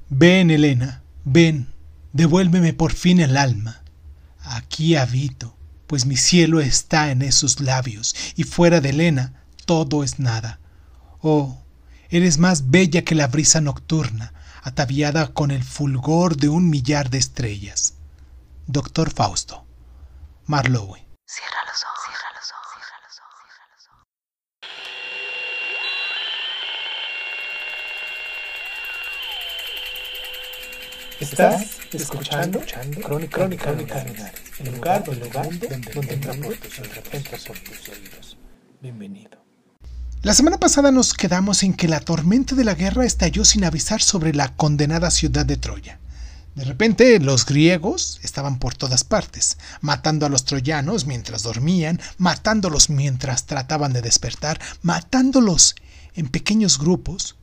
Ven, Helena, ven, devuélveme por fin el alma. Aquí habito, pues mi cielo está en esos labios, y fuera de Helena todo es nada. Oh, eres más bella que la brisa nocturna, ataviada con el fulgor de 1.000.000 de estrellas. Doctor Fausto. Marlowe. Cierra los ojos, cierra los ojos, cierra los ojos, cierra los ojos. Estás escuchando Crónica Lunares, el lugar donde entra por tus oídos. Bienvenido. La semana pasada nos quedamos en que la tormenta de la guerra estalló sin avisar sobre la condenada ciudad de Troya. De repente los griegos estaban por todas partes, matando a los troyanos mientras dormían, matándolos mientras trataban de despertar, matándolos en pequeños grupos,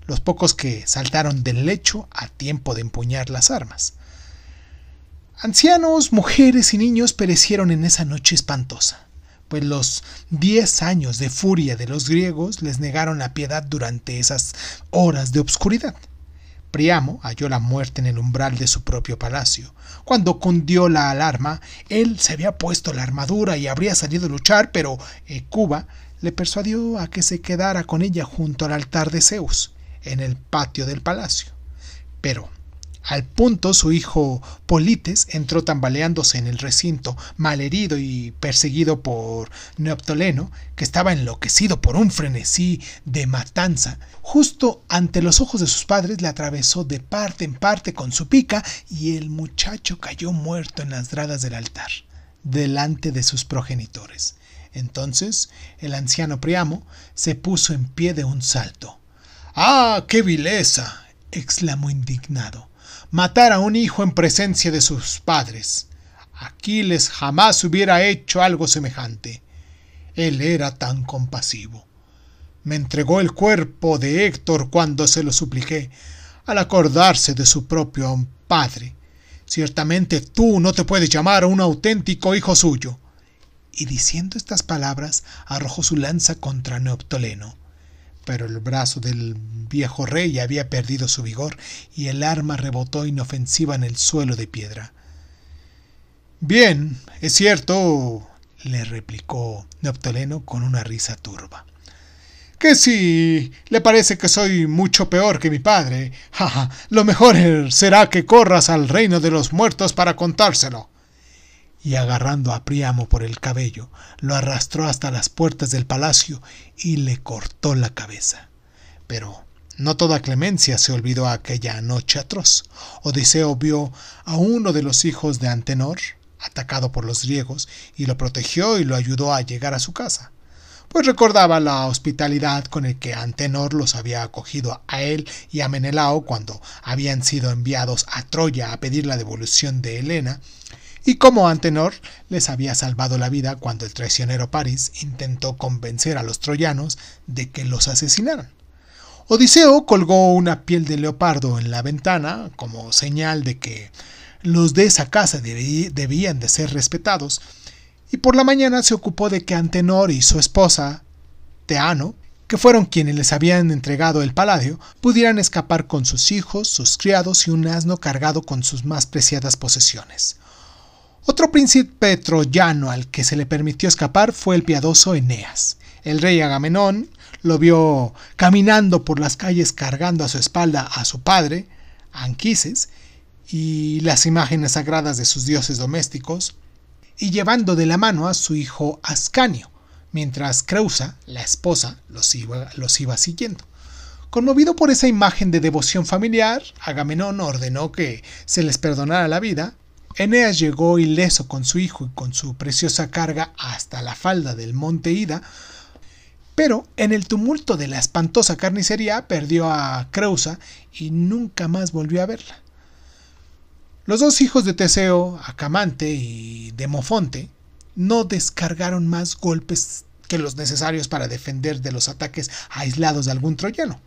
los pocos que saltaron del lecho a tiempo de empuñar las armas. Ancianos, mujeres y niños perecieron en esa noche espantosa, pues los 10 años de furia de los griegos les negaron la piedad durante esas horas de obscuridad. Príamo halló la muerte en el umbral de su propio palacio. Cuando cundió la alarma, él se había puesto la armadura y habría salido a luchar, pero Hecuba le persuadió a que se quedara con ella junto al altar de Zeus, en el patio del palacio. Pero al punto su hijo Polites entró tambaleándose en el recinto, malherido y perseguido por Neoptoleno, que estaba enloquecido por un frenesí de matanza. Justo ante los ojos de sus padres le atravesó de parte en parte con su pica y el muchacho cayó muerto en las gradas del altar, delante de sus progenitores. Entonces el anciano Príamo se puso en pie de un salto. ¡Ah, qué vileza!, exclamó indignado. Matar a un hijo en presencia de sus padres. Aquiles jamás hubiera hecho algo semejante. Él era tan compasivo. Me entregó el cuerpo de Héctor cuando se lo supliqué, al acordarse de su propio padre. Ciertamente tú no te puedes llamar a un auténtico hijo suyo. Y diciendo estas palabras, arrojó su lanza contra Neoptoleno. Pero el brazo del viejo rey había perdido su vigor y el arma rebotó inofensiva en el suelo de piedra. Bien, es cierto, le replicó Neoptoleno con una risa turba, que si le parece que soy mucho peor que mi padre, lo mejor será que corras al reino de los muertos para contárselo. Y agarrando a Príamo por el cabello, lo arrastró hasta las puertas del palacio y le cortó la cabeza. Pero no toda clemencia se olvidó aquella noche atroz. Odiseo vio a uno de los hijos de Antenor, atacado por los griegos, y lo protegió y lo ayudó a llegar a su casa, pues recordaba la hospitalidad con el que Antenor los había acogido a él y a Menelao cuando habían sido enviados a Troya a pedir la devolución de Helena, y cómo Antenor les había salvado la vida cuando el traicionero París intentó convencer a los troyanos de que los asesinaran. Odiseo colgó una piel de leopardo en la ventana como señal de que los de esa casa debían de ser respetados, y por la mañana se ocupó de que Antenor y su esposa, Teano, que fueron quienes les habían entregado el paladio, pudieran escapar con sus hijos, sus criados y un asno cargado con sus más preciadas posesiones. Otro príncipe troyano al que se le permitió escapar fue el piadoso Eneas. El rey Agamenón lo vio caminando por las calles cargando a su espalda a su padre, Anquises, y las imágenes sagradas de sus dioses domésticos, y llevando de la mano a su hijo Ascanio, mientras Creusa, la esposa, los iba siguiendo. Conmovido por esa imagen de devoción familiar, Agamenón ordenó que se les perdonara la vida. Eneas llegó ileso con su hijo y con su preciosa carga hasta la falda del monte Ida, pero en el tumulto de la espantosa carnicería perdió a Creusa y nunca más volvió a verla. Los dos hijos de Teseo, Acamante y Demofonte, no descargaron más golpes que los necesarios para defender de los ataques aislados de algún troyano.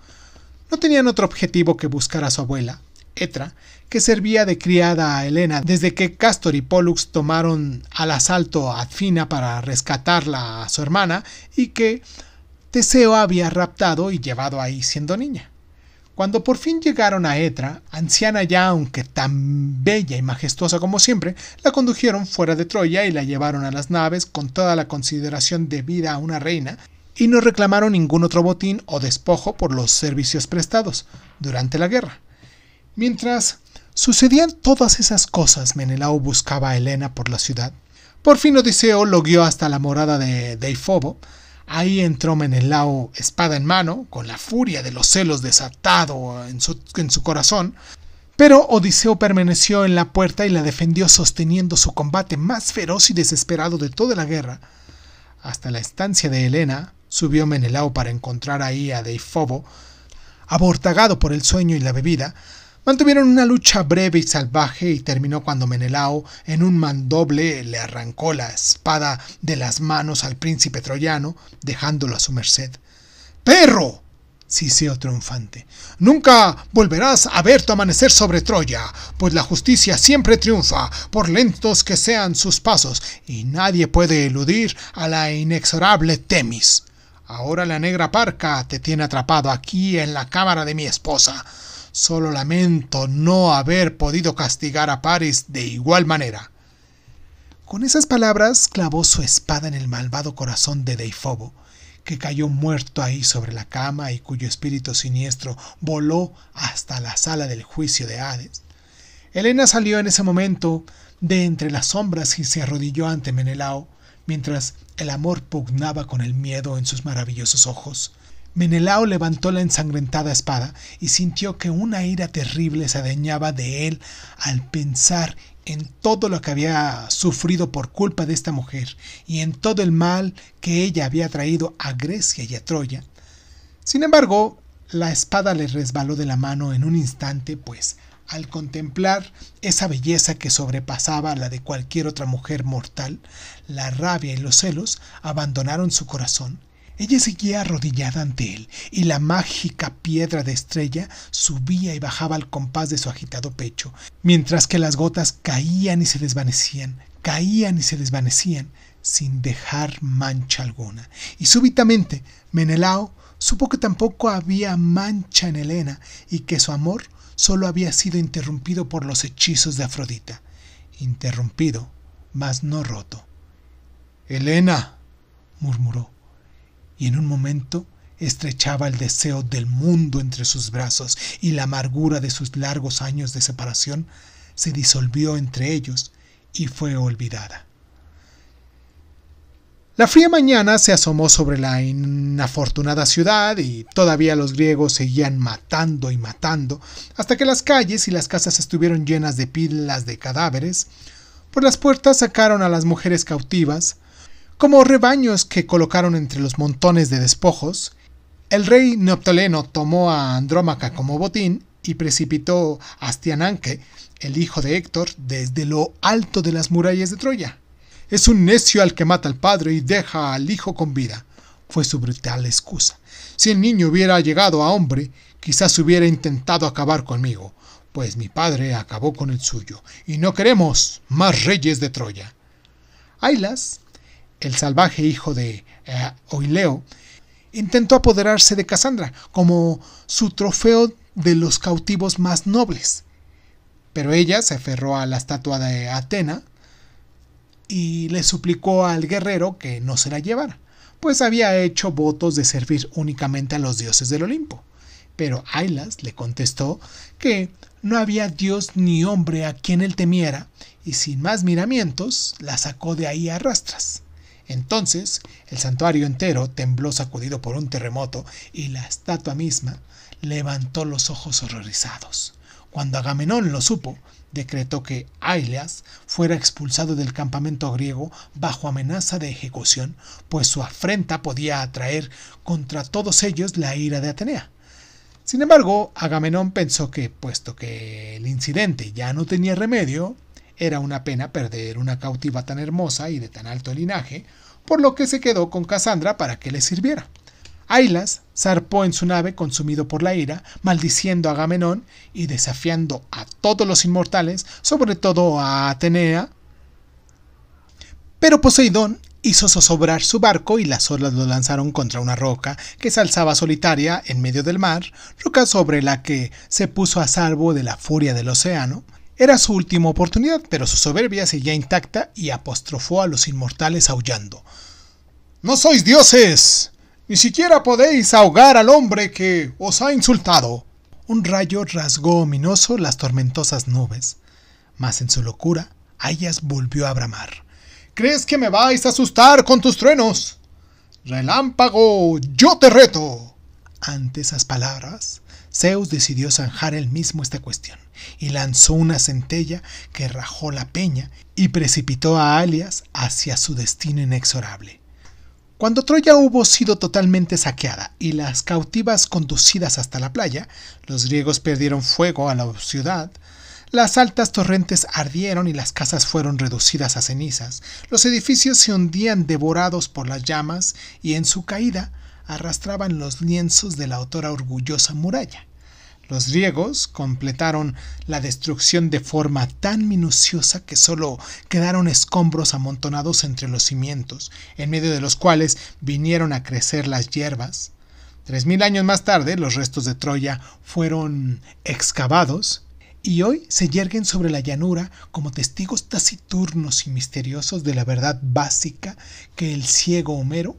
No tenían otro objetivo que buscar a su abuela, Etra, que servía de criada a Helena desde que Cástor y Pólux tomaron al asalto a Adfina para rescatarla a su hermana y que Teseo había raptado y llevado ahí siendo niña. Cuando por fin llegaron a Etra, anciana ya aunque tan bella y majestuosa como siempre, la condujeron fuera de Troya y la llevaron a las naves con toda la consideración debida a una reina, y no reclamaron ningún otro botín o despojo por los servicios prestados durante la guerra. Mientras sucedían todas esas cosas, Menelao buscaba a Helena por la ciudad. Por fin Odiseo lo guió hasta la morada de Deifobo. Ahí entró Menelao, espada en mano, con la furia de los celos desatado en su corazón, pero Odiseo permaneció en la puerta y la defendió sosteniendo su combate más feroz y desesperado de toda la guerra. Hasta la estancia de Helena subió Menelao para encontrar ahí a Deifobo, abortagado por el sueño y la bebida. Mantuvieron una lucha breve y salvaje y terminó cuando Menelao, en un mandoble, le arrancó la espada de las manos al príncipe troyano, dejándolo a su merced. ¡Perro!, siseó triunfante. «Nunca volverás a ver tu amanecer sobre Troya, pues la justicia siempre triunfa, por lentos que sean sus pasos, y nadie puede eludir a la inexorable Temis. Ahora la negra parca te tiene atrapado aquí en la cámara de mi esposa. Solo lamento no haber podido castigar a Paris de igual manera». Con esas palabras clavó su espada en el malvado corazón de Deifobo, que cayó muerto ahí sobre la cama y cuyo espíritu siniestro voló hasta la sala del juicio de Hades. Helena salió en ese momento de entre las sombras y se arrodilló ante Menelao, mientras el amor pugnaba con el miedo en sus maravillosos ojos. Menelao levantó la ensangrentada espada y sintió que una ira terrible se adueñaba de él al pensar en todo lo que había sufrido por culpa de esta mujer y en todo el mal que ella había traído a Grecia y a Troya. Sin embargo, la espada le resbaló de la mano en un instante, pues al contemplar esa belleza que sobrepasaba la de cualquier otra mujer mortal, la rabia y los celos abandonaron su corazón. Ella seguía arrodillada ante él, y la mágica piedra de estrella subía y bajaba al compás de su agitado pecho, mientras que las gotas caían y se desvanecían, sin dejar mancha alguna. Y súbitamente Menelao supo que tampoco había mancha en Helena, y que su amor solo había sido interrumpido por los hechizos de Afrodita. Interrumpido, mas no roto. «Helena», murmuró, y en un momento estrechaba el deseo del mundo entre sus brazos, y la amargura de sus largos años de separación se disolvió entre ellos y fue olvidada. La fría mañana se asomó sobre la inafortunada ciudad y todavía los griegos seguían matando y matando, hasta que las calles y las casas estuvieron llenas de pilas de cadáveres. Por las puertas sacaron a las mujeres cautivas, como rebaños que colocaron entre los montones de despojos. El rey Neoptoleno tomó a Andrómaca como botín y precipitó a Astiananque, el hijo de Héctor, desde lo alto de las murallas de Troya. «Es un necio al que mata al padre y deja al hijo con vida», fue su brutal excusa. «Si el niño hubiera llegado a hombre, quizás hubiera intentado acabar conmigo, pues mi padre acabó con el suyo, y no queremos más reyes de Troya». Ailas, el salvaje hijo de Oileo, intentó apoderarse de Casandra como su trofeo de los cautivos más nobles, pero ella se aferró a la estatua de Atena y le suplicó al guerrero que no se la llevara, pues había hecho votos de servir únicamente a los dioses del Olimpo. Pero Ailas le contestó que no había dios ni hombre a quien él temiera, y sin más miramientos la sacó de ahí a rastras. Entonces el santuario entero tembló sacudido por un terremoto, y la estatua misma levantó los ojos horrorizados. Cuando Agamenón lo supo, decretó que Ailas fuera expulsado del campamento griego bajo amenaza de ejecución, pues su afrenta podía atraer contra todos ellos la ira de Atenea. Sin embargo, Agamenón pensó que, puesto que el incidente ya no tenía remedio, era una pena perder una cautiva tan hermosa y de tan alto linaje, por lo que se quedó con Casandra para que le sirviera. Ailas zarpó en su nave consumido por la ira, maldiciendo a Agamenón y desafiando a todos los inmortales, sobre todo a Atenea. Pero Poseidón hizo zozobrar su barco y las olas lo lanzaron contra una roca que se alzaba solitaria en medio del mar, roca sobre la que se puso a salvo de la furia del océano. Era su última oportunidad, pero su soberbia seguía intacta y apostrofó a los inmortales aullando. «¡No sois dioses! ¡Ni siquiera podéis ahogar al hombre que os ha insultado!». Un rayo rasgó ominoso las tormentosas nubes, mas en su locura a ellas volvió a bramar. «¿Crees que me vais a asustar con tus truenos? ¡Relámpago, yo te reto!». Ante esas palabras, Zeus decidió zanjar él mismo esta cuestión, y lanzó una centella que rajó la peña y precipitó a Alias hacia su destino inexorable. Cuando Troya hubo sido totalmente saqueada y las cautivas conducidas hasta la playa, los griegos perdieron fuego a la ciudad. Las altas torrentes ardieron y las casas fueron reducidas a cenizas. Los edificios se hundían devorados por las llamas y en su caída arrastraban los lienzos de la autora orgullosa muralla. Los griegos completaron la destrucción de forma tan minuciosa que solo quedaron escombros amontonados entre los cimientos, en medio de los cuales vinieron a crecer las hierbas. 3000 años más tarde, los restos de Troya fueron excavados y hoy se yerguen sobre la llanura como testigos taciturnos y misteriosos de la verdad básica que el ciego Homero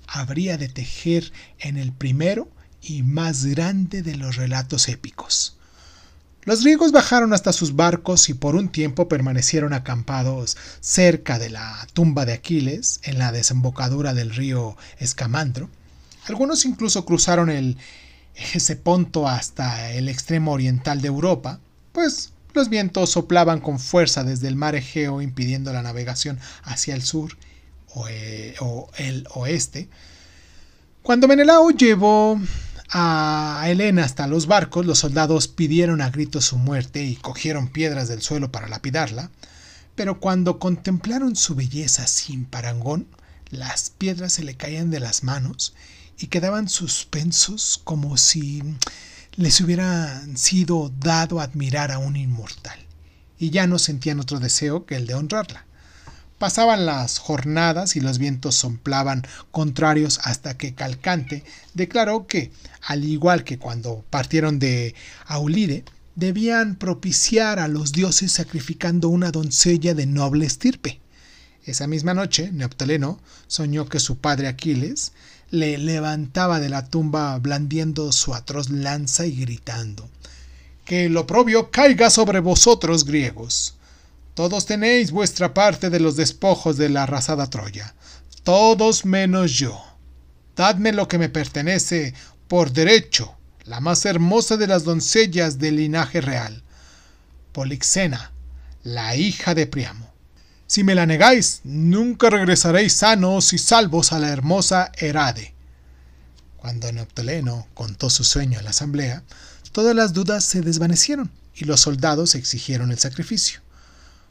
habría de tejer en el primero y más grande de los relatos épicos. Los griegos bajaron hasta sus barcos y por un tiempo permanecieron acampados cerca de la tumba de Aquiles, en la desembocadura del río Escamandro. Algunos incluso cruzaron el Heseponto hasta el extremo oriental de Europa, pues los vientos soplaban con fuerza desde el mar Egeo, impidiendo la navegación hacia el sur o el oeste. Cuando Menelao llevó a Helena hasta los barcos, los soldados pidieron a gritos su muerte y cogieron piedras del suelo para lapidarla, pero cuando contemplaron su belleza sin parangón, las piedras se le caían de las manos y quedaban suspensos como si les hubiera sido dado admirar a un inmortal, y ya no sentían otro deseo que el de honrarla. Pasaban las jornadas y los vientos soplaban contrarios hasta que Calcante declaró que, al igual que cuando partieron de Aulide, debían propiciar a los dioses sacrificando una doncella de noble estirpe. Esa misma noche, Neoptólemo soñó que su padre Aquiles le levantaba de la tumba blandiendo su atroz lanza y gritando: «Que el oprobio caiga sobre vosotros, griegos. Todos tenéis vuestra parte de los despojos de la arrasada Troya, todos menos yo. Dadme lo que me pertenece por derecho, la más hermosa de las doncellas del linaje real, Polixena, la hija de Priamo. Si me la negáis, nunca regresaréis sanos y salvos a la hermosa Herade». Cuando Neoptólemo contó su sueño a la asamblea, todas las dudas se desvanecieron y los soldados exigieron el sacrificio.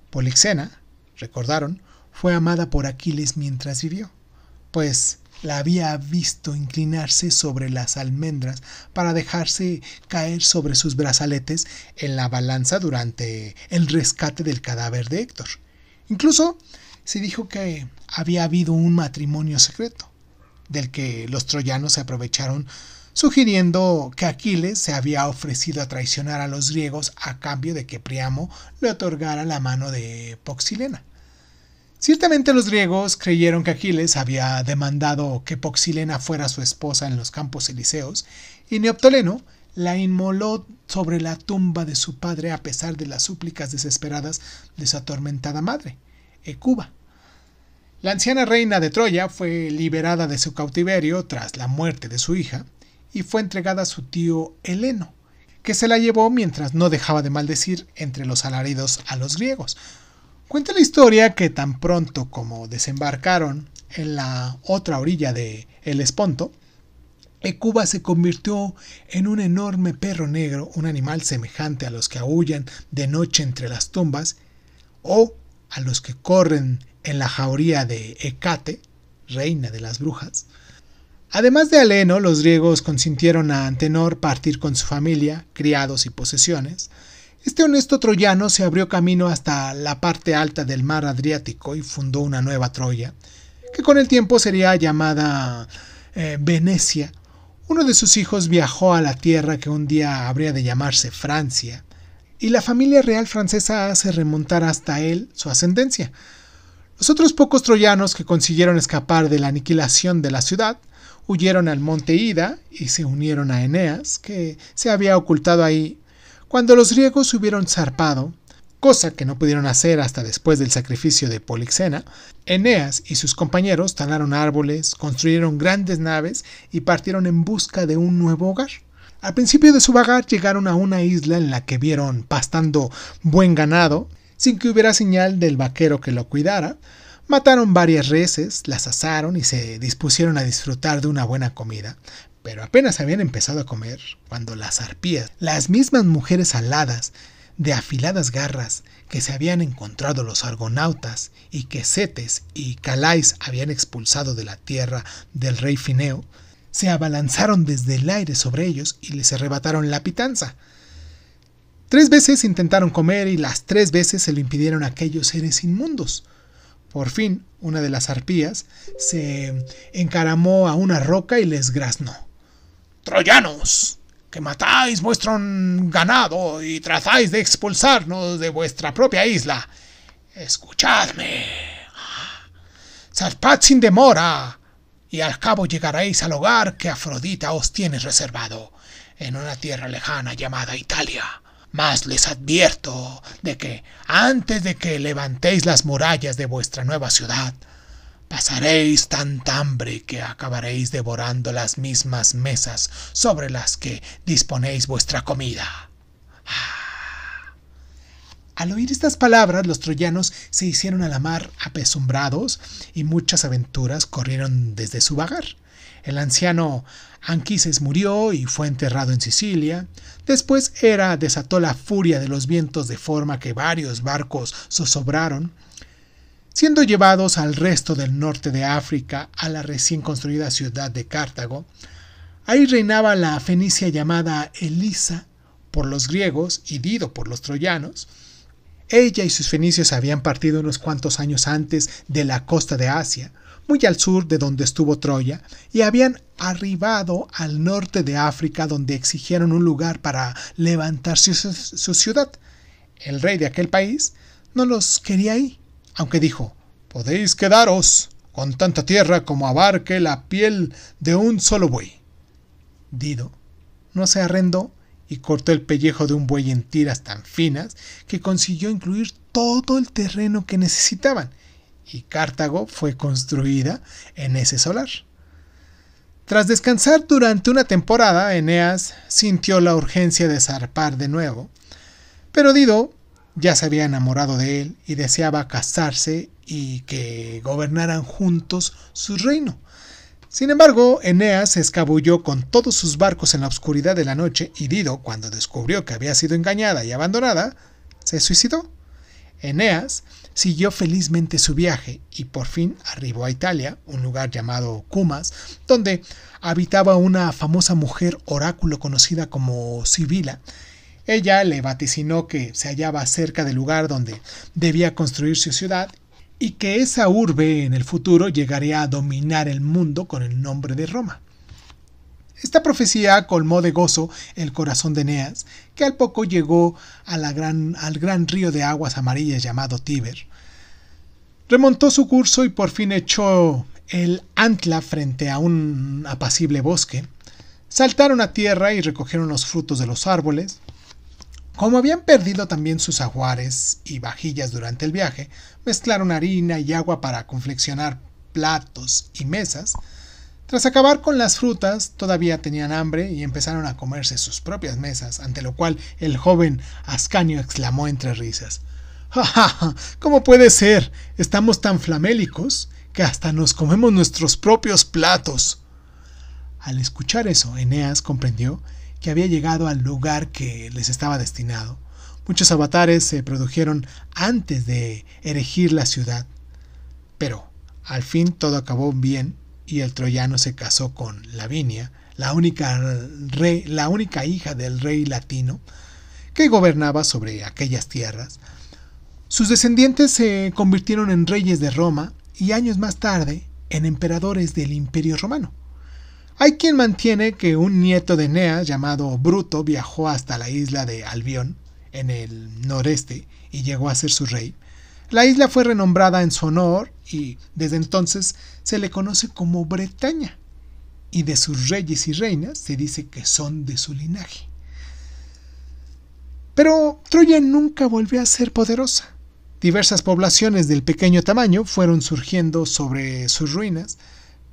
Polixena, recordaron, fue amada por Aquiles mientras vivió, pues la había visto inclinarse sobre las almendras para dejarse caer sobre sus brazaletes en la balanza durante el rescate del cadáver de Héctor. Incluso se dijo que había habido un matrimonio secreto, del que los troyanos se aprovecharon, sugiriendo que Aquiles se había ofrecido a traicionar a los griegos a cambio de que Priamo le otorgara la mano de Poxilena. Ciertamente los griegos creyeron que Aquiles había demandado que Poxilena fuera su esposa en los campos elíseos, y Neoptólemo la inmoló sobre la tumba de su padre a pesar de las súplicas desesperadas de su atormentada madre, Hecuba. La anciana reina de Troya fue liberada de su cautiverio tras la muerte de su hija y fue entregada a su tío Heleno, que se la llevó mientras no dejaba de maldecir entre los alaridos a los griegos. Cuenta la historia que tan pronto como desembarcaron en la otra orilla de Helesponto, Hecuba se convirtió en un enorme perro negro, un animal semejante a los que aúllan de noche entre las tumbas o a los que corren en la jauría de Hécate, reina de las brujas. Además de Heleno, los griegos consintieron a Antenor partir con su familia, criados y posesiones. Este honesto troyano se abrió camino hasta la parte alta del mar Adriático y fundó una nueva Troya. que con el tiempo sería llamada Venecia. Uno de sus hijos viajó a la tierra que un día habría de llamarse Francia, y la familia real francesa hace remontar hasta él su ascendencia. Los otros pocos troyanos que consiguieron escapar de la aniquilación de la ciudad huyeron al monte Ida y se unieron a Eneas, que se había ocultado ahí. Cuando los griegos hubieron zarpado, cosa que no pudieron hacer hasta después del sacrificio de Polixena, Eneas y sus compañeros talaron árboles, construyeron grandes naves y partieron en busca de un nuevo hogar. Al principio de su vagar llegaron a una isla en la que vieron pastando buen ganado, sin que hubiera señal del vaquero que lo cuidara. Mataron varias reses, las asaron y se dispusieron a disfrutar de una buena comida. Pero apenas habían empezado a comer, cuando las arpías, las mismas mujeres aladas, de afiladas garras que se habían encontrado los argonautas y que Cetes y Calais habían expulsado de la tierra del rey Fineo, se abalanzaron desde el aire sobre ellos y les arrebataron la pitanza. 3 veces intentaron comer y las 3 veces se lo impidieron a aquellos seres inmundos. Por fin, una de las arpías se encaramó a una roca y les graznó: «¡Troyanos! Que matáis vuestro ganado y tratáis de expulsarnos de vuestra propia isla. Escuchadme. Zarpad sin demora, y al cabo llegaréis al hogar que Afrodita os tiene reservado, en una tierra lejana llamada Italia. Mas les advierto de que, antes de que levantéis las murallas de vuestra nueva ciudad, pasaréis tanta hambre que acabaréis devorando las mismas mesas sobre las que disponéis vuestra comida». Al oír estas palabras, los troyanos se hicieron a la mar apesumbrados y muchas aventuras corrieron desde su vagar. El anciano Anquises murió y fue enterrado en Sicilia. Después Hera desató la furia de los vientos de forma que varios barcos zozobraron, siendo llevados al resto del norte de África, a la recién construida ciudad de Cartago. Ahí reinaba la Fenicia llamada Elisa por los griegos y Dido por los troyanos. Ella y sus fenicios habían partido unos cuantos años antes de la costa de Asia, muy al sur de donde estuvo Troya, y habían arribado al norte de África, donde exigieron un lugar para levantar su ciudad. El rey de aquel país no los quería ahí, aunque dijo: «Podéis quedaros con tanta tierra como abarque la piel de un solo buey». Dido no se arrendó y cortó el pellejo de un buey en tiras tan finas que consiguió incluir todo el terreno que necesitaban, y Cartago fue construida en ese solar. Tras descansar durante una temporada, Eneas sintió la urgencia de zarpar de nuevo, pero Dido ya se había enamorado de él y deseaba casarse y que gobernaran juntos su reino. Sin embargo, Eneas se escabulló con todos sus barcos en la oscuridad de la noche, y Dido, cuando descubrió que había sido engañada y abandonada, se suicidó. Eneas siguió felizmente su viaje y por fin arribó a Italia, un lugar llamado Cumas, donde habitaba una famosa mujer oráculo conocida como Sibila. Ella le vaticinó que se hallaba cerca del lugar donde debía construir su ciudad y que esa urbe en el futuro llegaría a dominar el mundo con el nombre de Roma. Esta profecía colmó de gozo el corazón de Eneas, que al poco llegó al gran río de aguas amarillas llamado Tíber. Remontó su curso y por fin echó el ancla frente a un apacible bosque. Saltaron a tierra y recogieron los frutos de los árboles. Como habían perdido también sus ajuares y vajillas durante el viaje, mezclaron harina y agua para confeccionar platos y mesas. Tras acabar con las frutas, todavía tenían hambre y empezaron a comerse sus propias mesas, ante lo cual el joven Ascanio exclamó entre risas: «¡Ja, ja, ja! ¿Cómo puede ser? Estamos tan flamélicos que hasta nos comemos nuestros propios platos». Al escuchar eso, Eneas comprendió que había llegado al lugar que les estaba destinado. Muchos avatares se produjeron antes de erigir la ciudad, pero al fin todo acabó bien y el troyano se casó con Lavinia, la única hija del rey latino que gobernaba sobre aquellas tierras. Sus descendientes se convirtieron en reyes de Roma y años más tarde en emperadores del Imperio Romano. Hay quien mantiene que un nieto de Eneas llamado Bruto viajó hasta la isla de Albión, en el noreste, y llegó a ser su rey. La isla fue renombrada en su honor y desde entonces se le conoce como Bretaña, y de sus reyes y reinas se dice que son de su linaje. Pero Troya nunca volvió a ser poderosa. Diversas poblaciones del pequeño tamaño fueron surgiendo sobre sus ruinas,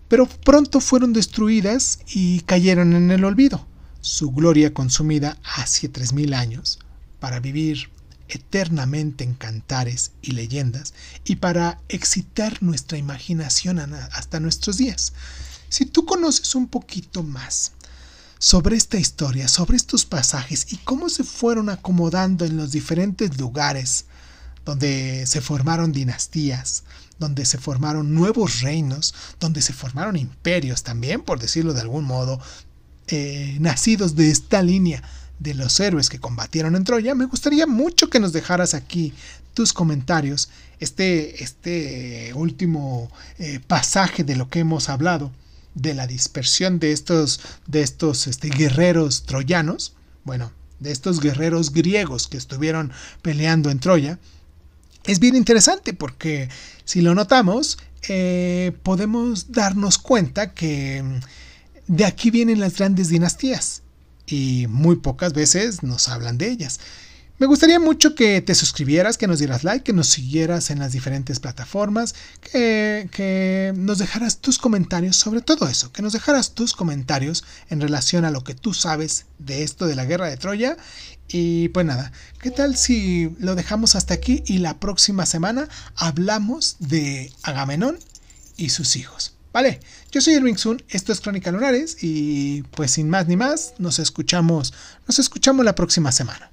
pero pronto fueron destruidas y cayeron en el olvido, su gloria consumida hace 3000 años, para vivir eternamente en cantares y leyendas y para excitar nuestra imaginación hasta nuestros días. Si tú conoces un poquito más sobre esta historia, sobre estos pasajes y cómo se fueron acomodando en los diferentes lugares donde se formaron dinastías, donde se formaron nuevos reinos, donde se formaron imperios también, por decirlo de algún modo, nacidos de esta línea de los héroes que combatieron en Troya, me gustaría mucho que nos dejaras aquí tus comentarios, este último pasaje de lo que hemos hablado, de la dispersión de estos guerreros troyanos, bueno, de estos guerreros griegos que estuvieron peleando en Troya. Es bien interesante porque si lo notamos, podemos darnos cuenta que de aquí vienen las grandes dinastías y muy pocas veces nos hablan de ellas. Me gustaría mucho que te suscribieras, que nos dieras like, que nos siguieras en las diferentes plataformas, que nos dejaras tus comentarios sobre todo eso, que nos dejaras tus comentarios en relación a lo que tú sabes de esto de la guerra de Troya. Y pues nada, ¿qué tal si lo dejamos hasta aquí y la próxima semana hablamos de Agamenón y sus hijos? Vale, yo soy Irving Sun, esto es Crónica Lunares y pues sin más ni más, nos escuchamos la próxima semana.